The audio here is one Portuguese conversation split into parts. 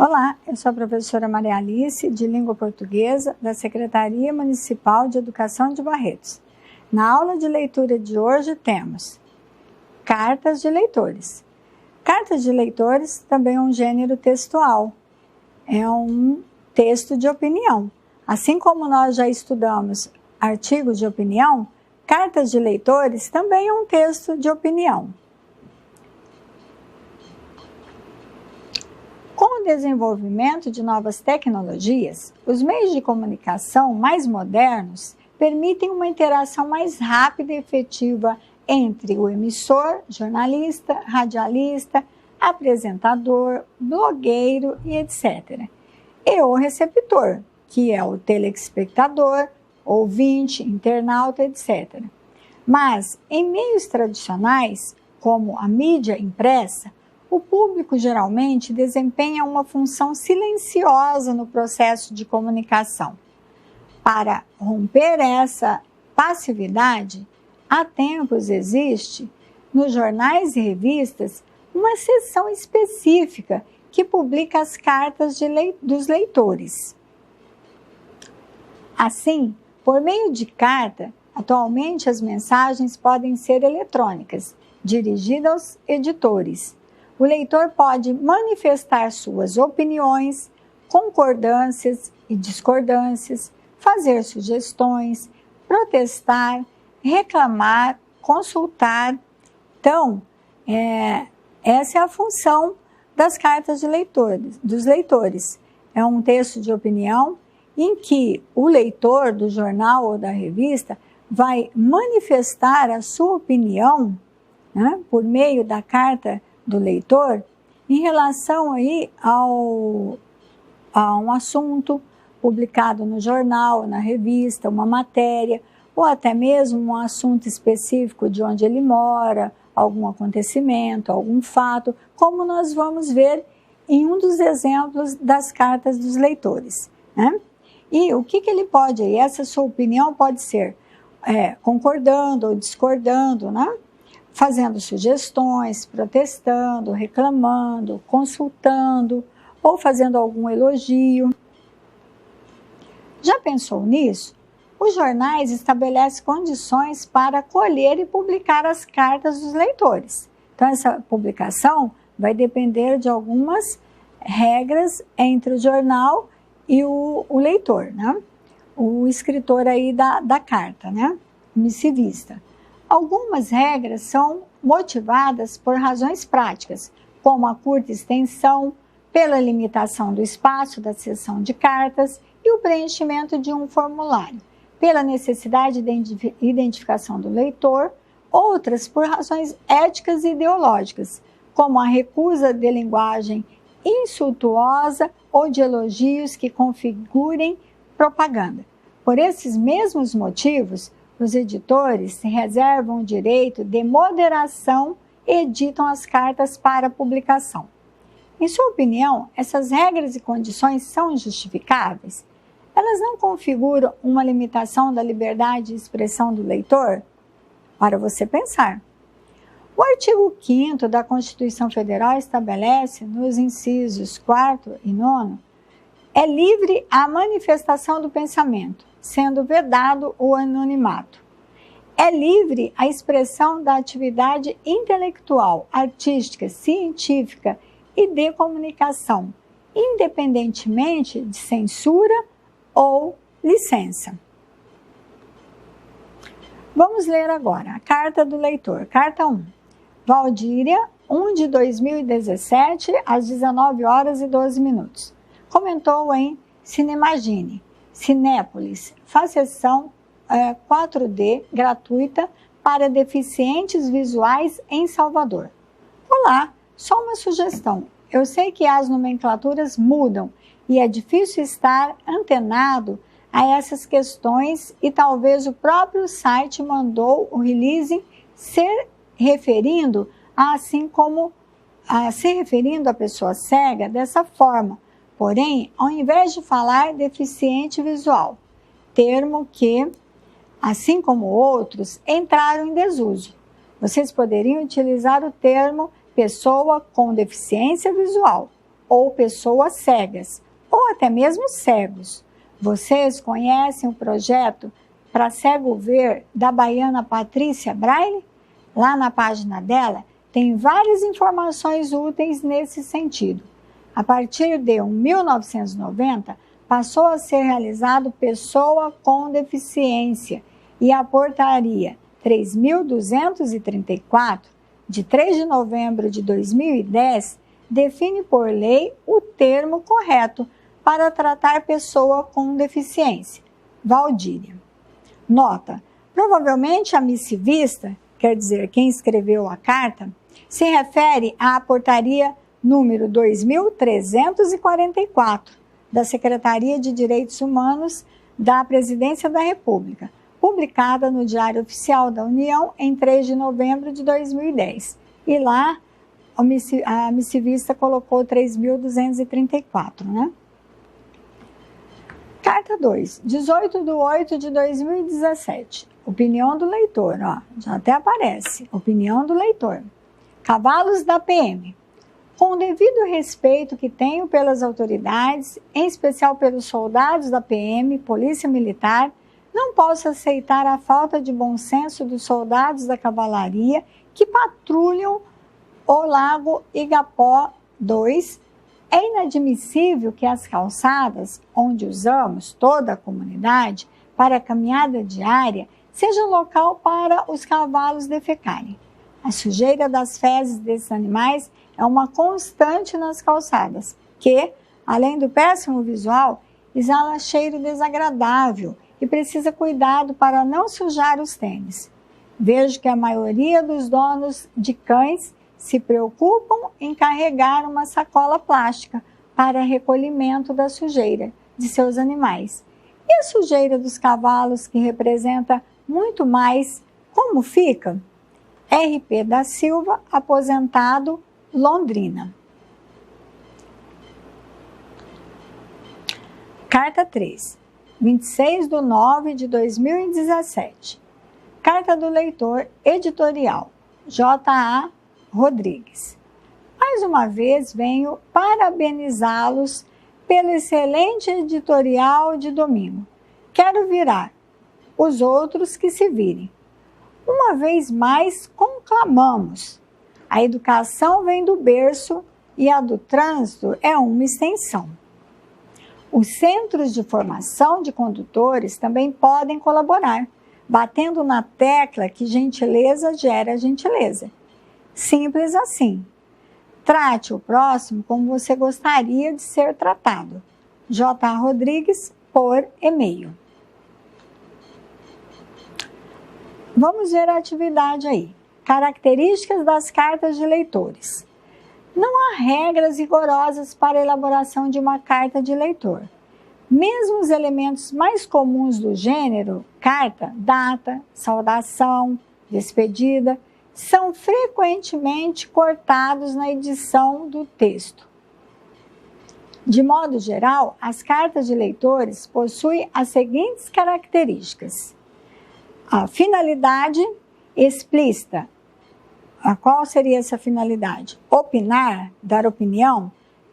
Olá, eu sou a professora Maria Alice, de Língua Portuguesa, da Secretaria Municipal de Educação de Barretos. Na aula de leitura de hoje temos cartas de leitores. Cartas de leitores também é um gênero textual, é um texto de opinião. Assim como nós já estudamos artigos de opinião, cartas de leitores também é um texto de opinião. Com o desenvolvimento de novas tecnologias, os meios de comunicação mais modernos permitem uma interação mais rápida e efetiva entre o emissor, jornalista, radialista, apresentador, blogueiro e etc. E o receptor, que é o telespectador, ouvinte, internauta, etc. Mas, em meios tradicionais, como a mídia impressa, o público geralmente desempenha uma função silenciosa no processo de comunicação. Para romper essa passividade, há tempos existe, nos jornais e revistas, uma seção específica que publica as cartas dos leitores. Assim, por meio de carta, atualmente as mensagens podem ser eletrônicas, dirigidas aos editores. O leitor pode manifestar suas opiniões, concordâncias e discordâncias, fazer sugestões, protestar, reclamar, consultar. Então, essa é a função das cartas de dos leitores. É um texto de opinião em que o leitor do jornal ou da revista vai manifestar a sua opinião, né, por meio da carta do leitor em relação aí a um assunto publicado no jornal, na revista, uma matéria, ou até mesmo um assunto específico de onde ele mora, algum acontecimento, algum fato, como nós vamos ver em um dos exemplos das cartas dos leitores, né? E o que ele pode, e essa sua opinião pode ser concordando ou discordando, né? Fazendo sugestões, protestando, reclamando, consultando ou fazendo algum elogio. Já pensou nisso? Os jornais estabelecem condições para colher e publicar as cartas dos leitores. Então, essa publicação vai depender de algumas regras entre o jornal e o leitor, né? O escritor aí da carta, né? O missivista. Algumas regras são motivadas por razões práticas, como a curta extensão, pela limitação do espaço da seção de cartas e o preenchimento de um formulário, pela necessidade de identificação do leitor, outras por razões éticas e ideológicas, como a recusa de linguagem insultuosa ou de elogios que configurem propaganda. Por esses mesmos motivos, os editores se reservam o direito de moderação e editam as cartas para publicação. Em sua opinião, essas regras e condições são justificáveis? Elas não configuram uma limitação da liberdade de expressão do leitor? Para você pensar. O artigo 5º da Constituição Federal estabelece, nos incisos 4º e 9º, é livre a manifestação do pensamento, sendo vedado o anonimato. É livre a expressão da atividade intelectual, artística, científica e de comunicação, independentemente de censura ou licença. Vamos ler agora a carta do leitor. Carta 1. Valdíria, 1 de 2017, às 19h12. Comentou em Cinemagine. Cinépolis, faz sessão 4D gratuita para deficientes visuais em Salvador. Olá, só uma sugestão. Eu sei que as nomenclaturas mudam e é difícil estar antenado a essas questões e talvez o próprio site mandou o release se referindo à pessoa cega dessa forma. Porém, ao invés de falar deficiente visual, termo que, assim como outros, entraram em desuso. Vocês poderiam utilizar o termo pessoa com deficiência visual ou pessoas cegas, ou até mesmo cegos. Vocês conhecem o projeto Pra Cego Ver, da baiana Patrícia Braille? Lá na página dela tem várias informações úteis nesse sentido. A partir de 1990, passou a ser realizado Pessoa com Deficiência e a Portaria 3.234, de 3 de novembro de 2010, define por lei o termo correto para tratar pessoa com deficiência. Valdíria. Nota: provavelmente a missivista, quer dizer, quem escreveu a carta, se refere à portaria número 2344 da Secretaria de Direitos Humanos da Presidência da República, publicada no Diário Oficial da União em 3 de novembro de 2010. E lá a missivista colocou 3.234, né? Carta 2, 18/8/2017. Opinião do leitor, ó, já até aparece. Opinião do leitor. Cavalos da PM. Com o devido respeito que tenho pelas autoridades, em especial pelos soldados da PM, Polícia Militar, não posso aceitar a falta de bom senso dos soldados da cavalaria que patrulham o Lago Igapó 2. É inadmissível que as calçadas, onde usamos toda a comunidade para a caminhada diária, seja local para os cavalos defecarem. A sujeira das fezes desses animais é uma constante nas calçadas, que, além do péssimo visual, exala cheiro desagradável e precisa cuidado para não sujar os tênis. Vejo que a maioria dos donos de cães se preocupam em carregar uma sacola plástica para recolhimento da sujeira de seus animais. E a sujeira dos cavalos, que representa muito mais, como fica? R.P. da Silva, aposentado, Londrina. Carta 3, 26/9/2017. Carta do leitor editorial, J.A. Rodrigues. Mais uma vez venho parabenizá-los pelo excelente editorial de domingo. Quero virar, os outros que se virem. Uma vez mais conclamamos. A educação vem do berço e a do trânsito é uma extensão. Os centros de formação de condutores também podem colaborar, batendo na tecla que gentileza gera gentileza. Simples assim. Trate o próximo como você gostaria de ser tratado. J. Rodrigues, por e-mail. Vamos ver a atividade aí. Características das cartas de leitores. Não há regras rigorosas para a elaboração de uma carta de leitor. Mesmo os elementos mais comuns do gênero, carta, data, saudação, despedida, são frequentemente cortados na edição do texto. De modo geral, as cartas de leitores possuem as seguintes características. A finalidade explícita. Qual seria essa finalidade? Opinar, dar opinião,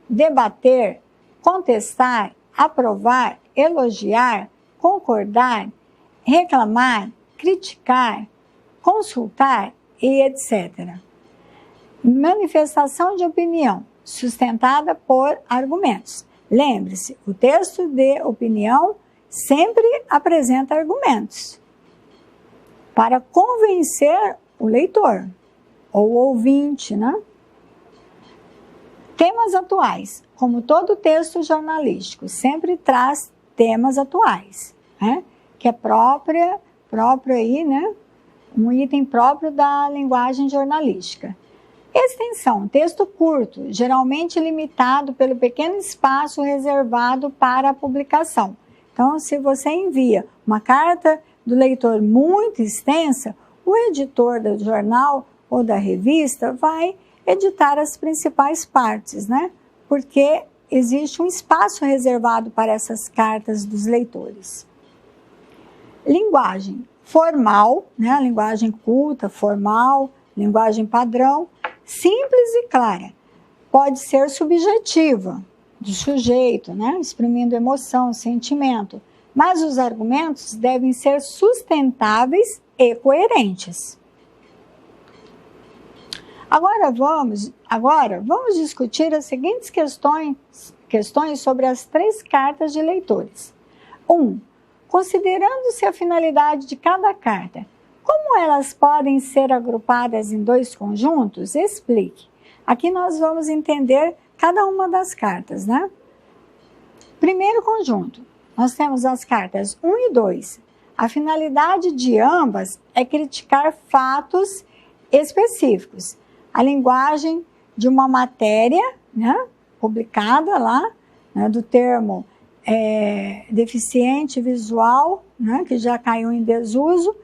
debater, contestar, aprovar, elogiar, concordar, reclamar, criticar, consultar e etc. Manifestação de opinião, sustentada por argumentos. Lembre-se, o texto de opinião sempre apresenta argumentos para convencer o leitor ou o ouvinte, né? Temas atuais. Como todo texto jornalístico, sempre traz temas atuais, né? Que é próprio aí, né? Um item próprio da linguagem jornalística. Extensão, texto curto, geralmente limitado pelo pequeno espaço reservado para a publicação. Então, se você envia uma carta do leitor muito extensa, o editor do jornal ou da revista vai editar as principais partes, né? Porque existe um espaço reservado para essas cartas dos leitores. Linguagem formal, né? A linguagem culta, formal, linguagem padrão, simples e clara. pode ser subjetiva do sujeito, né? Exprimindo emoção, sentimento, mas os argumentos devem ser sustentáveis e coerentes. Agora vamos discutir as seguintes questões sobre as 3 cartas de leitores. 1. Considerando-se a finalidade de cada carta, como elas podem ser agrupadas em 2 conjuntos? Explique. Aqui nós vamos entender cada uma das cartas, né? Primeiro conjunto, nós temos as cartas 1 e 2. A finalidade de ambas é criticar fatos específicos. A linguagem de uma matéria, né, publicada lá, né, do termo deficiente visual, né, que já caiu em desuso,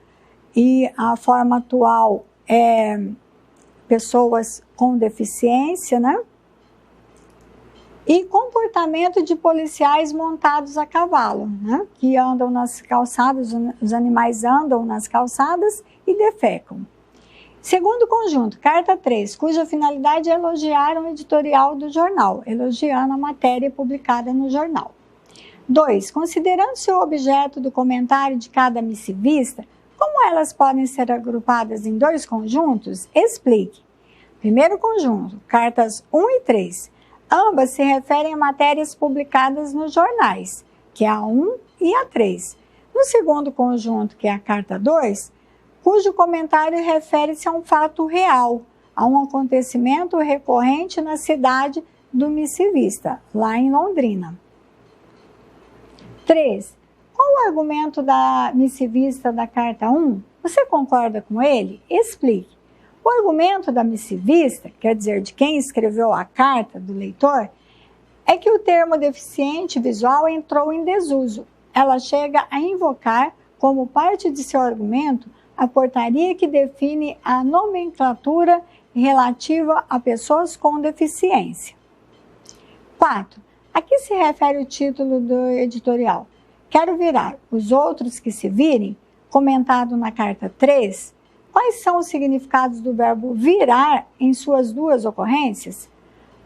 e a forma atual é pessoas com deficiência, né? E comportamento de policiais montados a cavalo, né? Que andam nas calçadas, os animais andam nas calçadas e defecam. Segundo conjunto, carta 3, cuja finalidade é elogiar um editorial do jornal, elogiando a matéria publicada no jornal. 2. Considerando-se o objeto do comentário de cada missivista, como elas podem ser agrupadas em 2 conjuntos? Explique. Primeiro conjunto, cartas 1 e 3. Ambas se referem a matérias publicadas nos jornais, que é a 1 e a 3. No segundo conjunto, que é a carta 2, cujo comentário refere-se a um fato real, a um acontecimento recorrente na cidade do missivista, lá em Londrina. 3. Qual o argumento da missivista da carta 1? Você concorda com ele? Explique. O argumento da missivista, quer dizer, de quem escreveu a carta do leitor, é que o termo deficiente visual entrou em desuso. Ela chega a invocar, como parte de seu argumento, a portaria que define a nomenclatura relativa a pessoas com deficiência. 4. A que se refere o título do editorial? Quero virar os outros que se virem, comentado na carta 3. Quais são os significados do verbo virar em suas 2 ocorrências?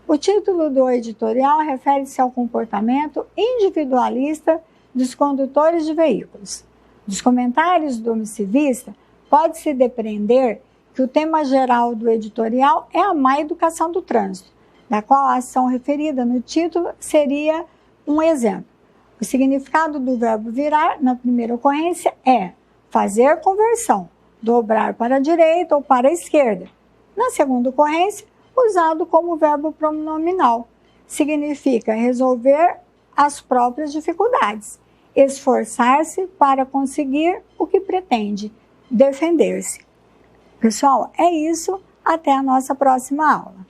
O título do editorial refere-se ao comportamento individualista dos condutores de veículos. Dos comentários do missivista, pode-se depreender que o tema geral do editorial é a má educação do trânsito, da qual a ação referida no título seria um exemplo. O significado do verbo virar, na primeira ocorrência, é fazer conversão, dobrar para a direita ou para a esquerda. Na segunda ocorrência, usado como verbo pronominal, significa resolver as próprias dificuldades, esforçar-se para conseguir o que pretende, defender-se. Pessoal, é isso. Até a nossa próxima aula.